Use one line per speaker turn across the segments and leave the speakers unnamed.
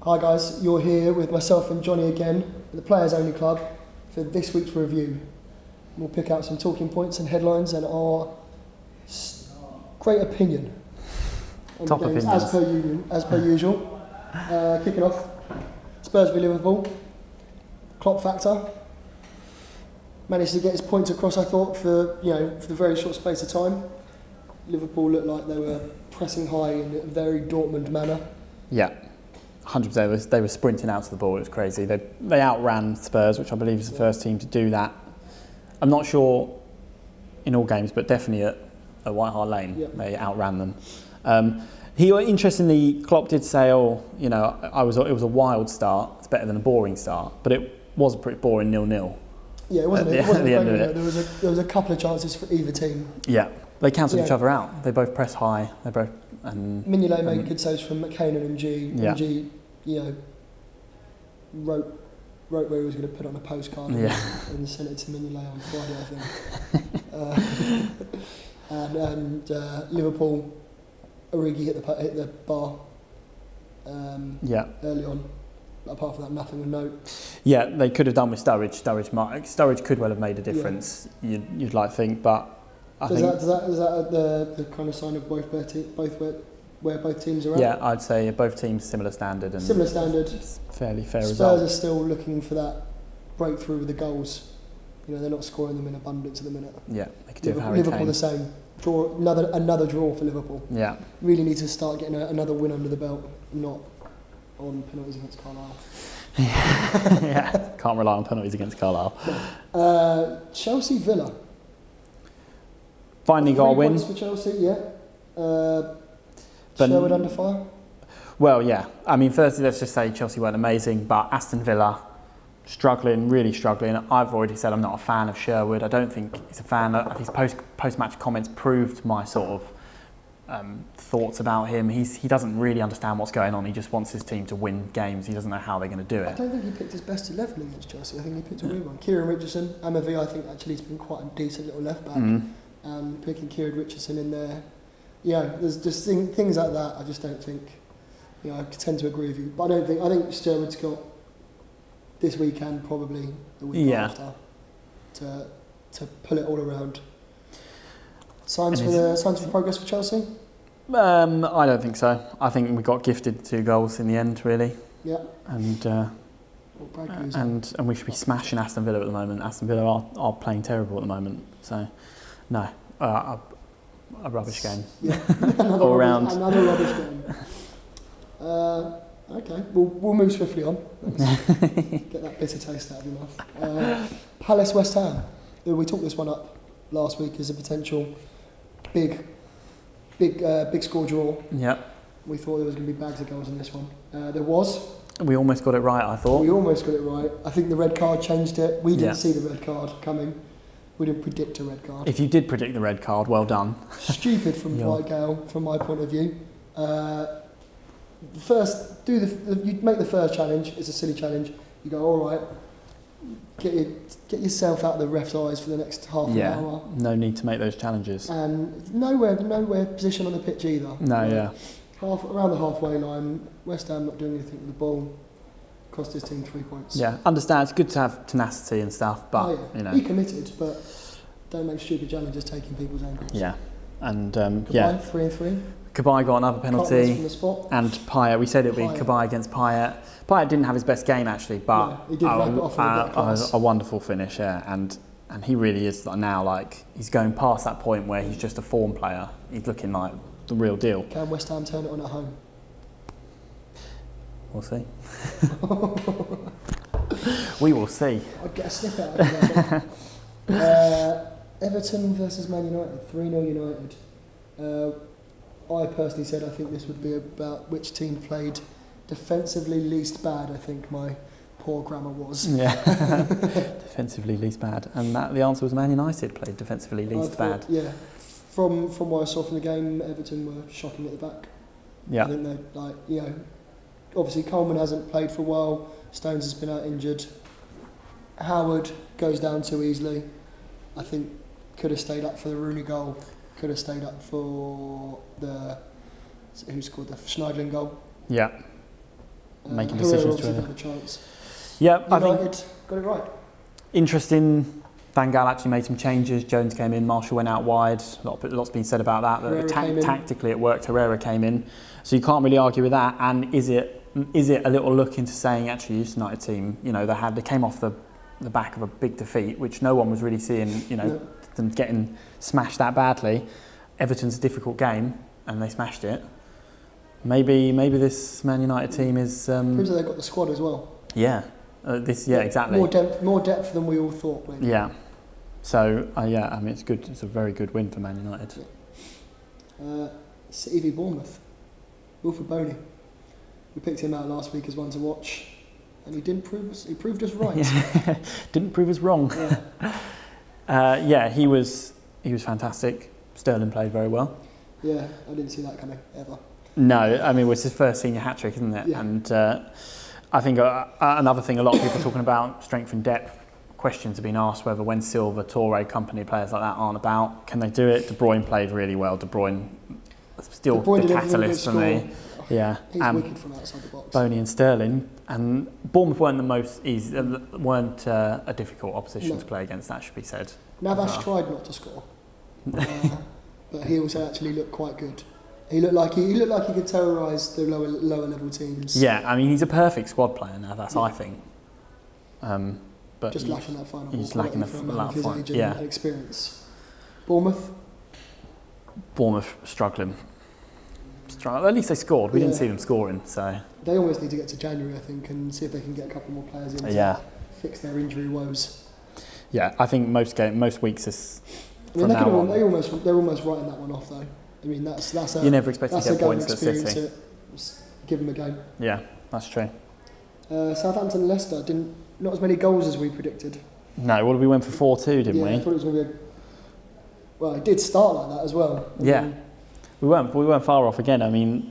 Hi guys, you're here with myself and Johnny again at the Players Only Club for this week's review. We'll pick out some talking points and headlines and our great opinion on
Top
the games
opinions.
as per usual. Kicking off, Spurs v Liverpool. Klopp factor. Managed to get his points across, I thought, for the very short space of time. Liverpool looked like they were pressing high in a very Dortmund manner.
Yeah, 100%. They were sprinting out to the ball. It was crazy. They outran Spurs, which I believe is the first team to do that. I'm not sure in all games, but definitely at White Hart Lane, they outran them. Interestingly, Klopp did say, it was a wild start. It's better than a boring start, but it was a pretty boring 0-0.
Yeah, it wasn't.
At the end of it.
There was a couple of chances for either team.
Yeah, they cancelled each other out. They both press high.
Mignolet made good saves from McCain and MG.
Yeah.
MG, wrote where he was going to put on a postcard and sent it to Mignolet on Friday, I think. and Liverpool, Origi hit the bar early on. Apart from that, nothing of note.
Yeah, they could have done with Sturridge. Sturridge could well have made a difference. Yeah. You'd like to think, but
is that the kind of sign of where both teams are at?
Yeah, I'd say both teams similar standard and fairly fair result.
Spurs are still looking for that breakthrough with the goals. They're not scoring them in abundance at the minute.
Yeah, they could do with Harry Kane.
Liverpool the same. Draw another draw for Liverpool.
Yeah,
really need to start getting another win under the belt, not on penalties against Carlisle.
Yeah, can't rely on penalties against Carlisle.
Chelsea Villa.
Finally got a win.
3 points for Chelsea, yeah. Sherwood under fire?
Well, yeah. I mean, firstly, let's just say Chelsea weren't amazing, but Aston Villa, really struggling. I've already said I'm not a fan of Sherwood. I don't think he's a fan. His post-match comments proved my sort of thoughts about him. He doesn't really understand what's going on. He just wants his team to win games. He doesn't know how they're going to do it.
I don't think he picked his best 11 against Chelsea. I think he picked a weird one. Kieran Richardson, Amavi, I think actually has been quite a decent little left back. Picking Kieran Richardson in there. There's just things like that. I just don't think. I tend to agree with you, but I think Sherwood's got this weekend, probably the week after, to pull it all around. Signs for progress for Chelsea?
I don't think so. I think we got gifted 2 goals in the end, really.
Yeah.
And we should be smashing Aston Villa at the moment. Aston Villa are playing terrible at the moment. So, no, a rubbish game.
Yeah.
All round.
Another rubbish game. Okay, we'll move swiftly on. Get that bitter taste out of your mouth. Palace West Ham. We took this one up last week as a potential big score draw.
Yeah.
We thought there was going to be bags of goals in this one. There was.
We almost got it right, I thought.
We almost got it right. I think the red card changed it. We didn't see the red card coming. We didn't predict a red card.
If you did predict the red card, well done.
Stupid from Dwight Gale, from my point of view. You make the first challenge. It's a silly challenge. You go, all right. Get yourself out of the ref's eyes for the next half an hour.
No need to make those challenges.
And nowhere position on the pitch either.
No,
Around the halfway line, West Ham not doing anything with the ball. Cost his team 3 points.
Yeah, understand. It's good to have tenacity and stuff, but
be committed, but don't make stupid challenges taking people's ankles.
Yeah, and
3-3.
Cabaye got another penalty,
from the spot.
And Payet. We said it would be Cabaye against Payet. Payet didn't have his best game actually, but
he did wrap it off
a wonderful finish. Yeah, and he really is now he's going past that point where he's just a form player. He's looking like the real deal.
Can West Ham turn it on at home?
We'll see. We will see.
I'll get a snippet out of that. Everton versus Man United, 3-0 United. I personally said I think this would be about which team played defensively least bad. I think my poor grammar was.
Yeah, defensively least bad. And the answer was Man United played defensively least bad.
Yeah, from what I saw from the game, Everton were shocking at the back.
Yeah.
I think they're obviously Coleman hasn't played for a while. Stones has been out injured. Howard goes down too easily. I think could have stayed up for the Rooney goal. Could have stayed up for who scored the Schneidlin goal.
Yeah. making
Herrera
decisions
obviously
to
had a chance.
Yeah, I think
United got it right.
interesting. Van Gaal actually made some changes. Jones came in, Marshall went out wide. Lots been said about that.
Herrera came in.
Tactically it worked. Herrera came in, so you can't really argue with that. And is it a little look into saying actually, United team, they came off the back of a big defeat, which no one was really seeing. Them getting smashed that badly. Everton's a difficult game, and they smashed it. Maybe this Man United team is.
Proves that they've got the squad as well.
Yeah. Exactly.
More depth than we all thought. Maybe.
Yeah. So it's good. It's a very good win for Man United.
City v Bournemouth. Wilfred Boney. We picked him out last week as one to watch, and he didn't prove us. He proved us right.
Didn't prove us wrong.
Yeah.
He was fantastic. Sterling played very well.
Yeah, I didn't see that coming ever.
No, I mean it was his first senior hat trick, isn't it?
Yeah.
And I think another thing a lot of people are talking about, strength and depth. Questions have been asked whether when Silva, Toure, company players like that aren't about, can they do it? De Bruyne played really well. De Bruyne still the catalyst for me. Yeah,
he's wicked from outside the box.
Boney and Sterling, and Bournemouth weren't the most easy, weren't a difficult opposition to play against. That should be said.
Navas tried not to score, but he also actually looked quite good. He looked like he could terrorise the lower level teams.
Yeah, I mean he's a perfect squad player now. That's I think. But
just lacking that final.
He's lacking that final. Yeah,
and experience. Bournemouth
struggling. At least they scored. We didn't see them scoring, so
they almost need to get to January, I think, and see if they can get a couple more players in to fix their injury woes.
Yeah, I think most weeks is.
I mean, they're almost writing that one off though. I mean, that's a,
you never expect to get points at City.
Give them a go.
Yeah, that's true.
Southampton and Leicester not as many goals as we predicted.
No, well, we went for 4-2, didn't we?
I thought it was going to be well, it did start like that as well.
We weren't far off again. I mean,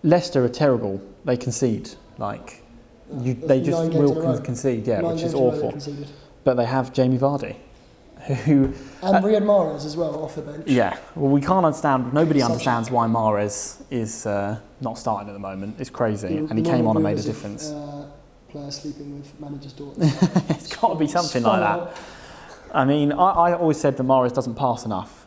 Leicester are terrible. They concede. They just will concede, which is awful. But they have Jamie Vardy, who
and Riyad Mahrez as well off the bench.
Yeah, well, we can't understand. Nobody understands why Mahrez is not starting at the moment. It's crazy, and he came on and made a difference.
Player sleeping with manager's daughter.
It's got to be something like that. I mean, I always said that Mahrez doesn't pass enough.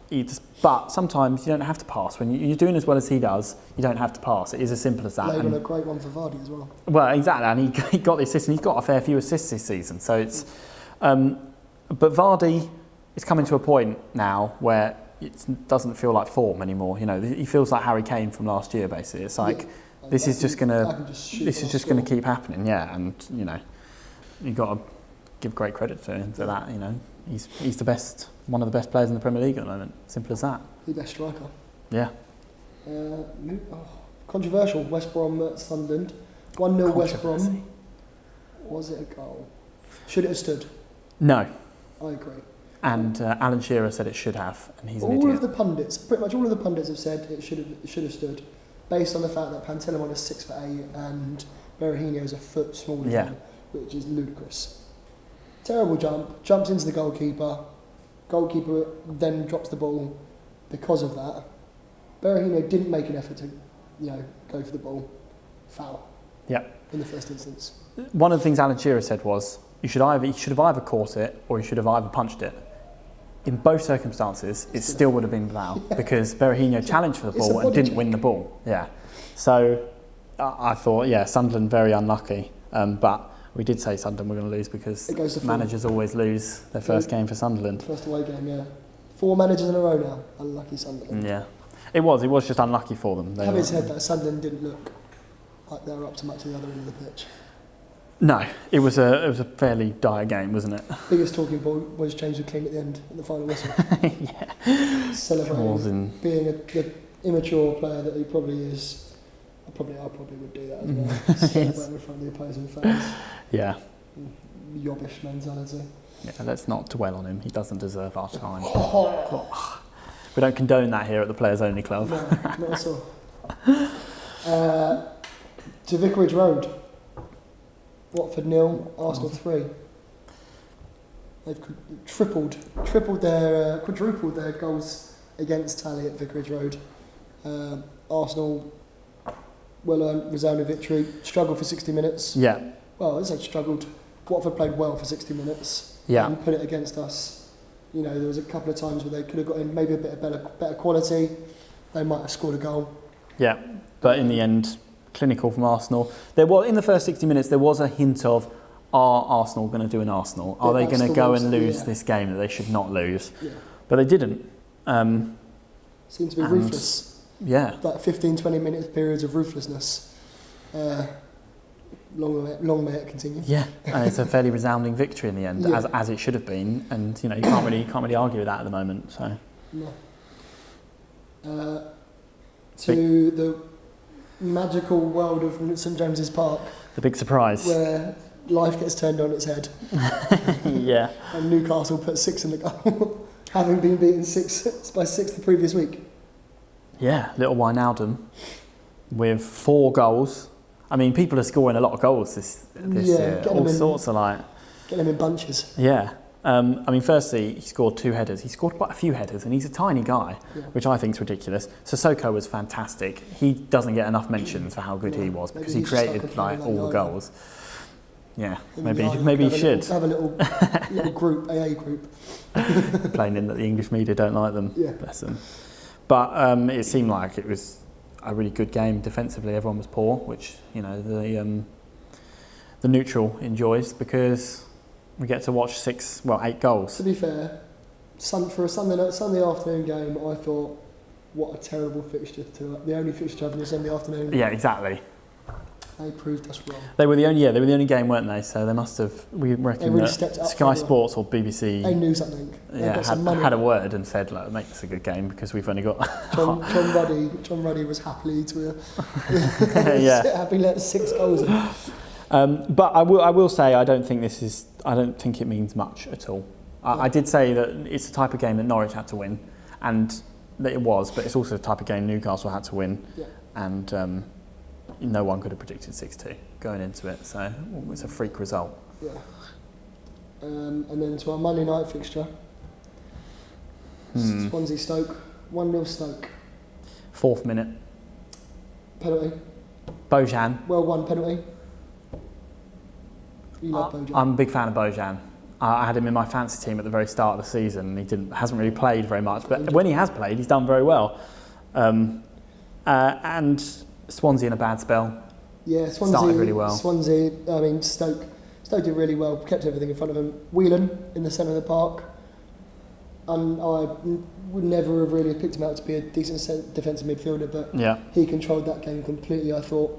But sometimes you don't have to pass. When you're doing as well as he does, you don't have to pass. It is as simple as that.
Laid on a great one for Vardy as well.
Well, exactly, and he got the assist, and he's got a fair few assists this season. So it's, but Vardy is coming to a point now where it doesn't feel like form anymore. He feels like Harry Kane from last year. Basically, it's like this is just gonna keep happening. Yeah, and you've got to give great credit to him for that. He's the best, one of the best players in the Premier League at the moment. Simple as that.
The best striker.
Yeah.
Controversial. West Brom at Sunderland. 1-0 West Brom. Was it a goal? Should it have stood?
No.
I agree.
And Alan Shearer said it should have, and he's an
idiot. Pretty much all of the pundits have said it should have stood, based on the fact that Pantilimon is 6'8" and Berahino is a foot smaller than him, which is ludicrous. Terrible jumps into the goalkeeper. Goalkeeper then drops the ball because of that. Berahino didn't make an effort to, go for the ball. Foul.
Yeah.
In the first instance.
One of the things Alan Shearer said was, he should have either caught it or he should have either punched it. In both circumstances, it still would have been foul because Berahino challenged for the ball and didn't win the ball. Yeah. So I thought, Sunderland very unlucky, but. We did say Sunderland were going to lose because managers always lose their first game for Sunderland.
First away game, yeah. 4 managers in a row now. Unlucky Sunderland.
Yeah. It was just unlucky for them.
Having said that, Sunderland didn't look like they were up to much at the other end of the pitch.
No, it was a fairly dire game, wasn't it?
Biggest talking point was James McLean at the end, at the final whistle.
Yeah.
Celebrating being the immature player that he probably is. I probably would do that as well. Celebrate in front of the opposing fans.
Yeah.
Yobbish mentality.
Yeah, let's not dwell on him. He doesn't deserve our time. We don't condone that here at the Players Only Club.
No, not at all. To Vicarage Road. Watford 0, Arsenal 3. They've quadrupled their goals against tally at Vicarage Road. Arsenal well-earned, resounding victory. Struggled for 60 minutes.
Yeah,
Well, as I said, struggled. Watford played well for 60 minutes.
yeah.
And put it against us. You know, there was a couple of times where they could have got in maybe a bit of better quality. They might have scored a goal.
Yeah, but in the end, clinical from Arsenal. There was in the first 60 minutes there was a hint of, are Arsenal going to do an Arsenal? Are they going to go and lose this game that they should not lose?
Yeah.
But they didn't.
Seemed to be ruthless.
Yeah,
Like 15, 20 minute periods of ruthlessness. Long may it continue.
yeah, and it's a fairly resounding victory in the end,
Yeah.
as it should have been. And you know, you can't really argue with that at the moment. So
No. To the magical world of St James's Park,
the big surprise.
where life gets turned on its head,
Yeah,
and Newcastle put 6 in the goal, having been beaten 6 by 6 the previous week.
yeah. Little Wijnaldum with 4 goals. I mean, people are scoring a lot of goals this year.
get
All
them in.
sorts of
Get them in bunches.
Yeah. I mean, firstly, he scored 2 headers. He scored quite a few headers, and he's a tiny guy,
Yeah.
which I think is ridiculous. Sissoko was fantastic. He doesn't get enough mentions for how good he was, because he
Maybe he should start
created like
complaining
all the
like that.
goals. Yeah,
Maybe
maybe he should.
Have a little group, AA group.
Complaining that the English media don't like them.
Yeah.
Bless them. But it seemed like it was a really good game. Defensively, everyone was poor, which the neutral enjoys, because we get to watch 8 goals.
To be fair, for a Sunday afternoon game, I thought, what a terrible fixture the only fixture to have on a Sunday afternoon.
Yeah, exactly.
They proved us wrong.
They were the only game, weren't they? So they must have. We reckon
really
that
stepped up
Sky
for the-
Sports or BBC
They knew something. They got some money.
had a word and said, "Look, make this a good game, because we've only got."
John Ruddy was happily
Yeah.
happy let 6 goals in.
But I will say I don't think it means much at all. I did say that it's the type of game that Norwich had to win, and that it was, but it's also the type of game Newcastle had to win,
Yeah.
and no one could have predicted 6-2 going into it, so it's a freak result.
Yeah. And then to our Monday night fixture, Swansea Stoke, 1-0 Stoke.
4th minute,
Penalty.
Bojan.
Well won penalty. You love Bojan.
I'm a big fan of Bojan. I had him in my fantasy team at the very start of the season. He hasn't really played very much, but when he has played, he's done very well. And Swansea in a bad spell.
Yeah, Swansea
Started really well.
Stoke did really well, kept everything in front of him. Whelan in the centre of the park. And I would never have really picked him out to be a decent defensive midfielder, but
Yeah,
he controlled that game completely. I thought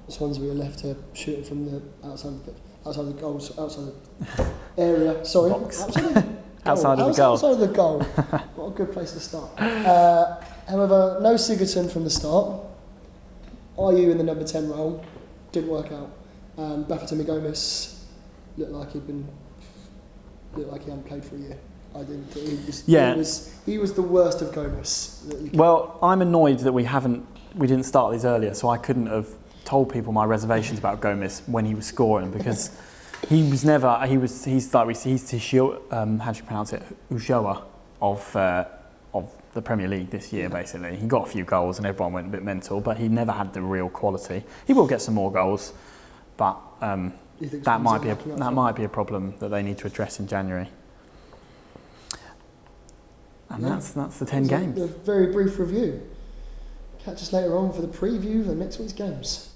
Swansea were left to shoot it from the outside of the pitch, outside the goals, outside the area. Sorry,
Box.
outside of the goal.
outside of the goal.
Outside of the goal. What a good place to start. However, no Sigurdsson from the start. Ayew in the number 10 role didn't work out. Bafétimbi Gomis looked like he hadn't played for a year. I didn't think he was the worst of Gomis.
Well, I'm annoyed that we didn't start these earlier, so I couldn't have told people my reservations about Gomis when he was scoring, because he's Tishio, how do you pronounce it? Ulloa of the Premier League this year, basically. He got a few goals and everyone went a bit mental, but he never had the real quality. He will get some more goals, but that might be a problem that they need to address in January. And that's the 10 games.
A very brief review. Catch us later on for the preview of next week's games.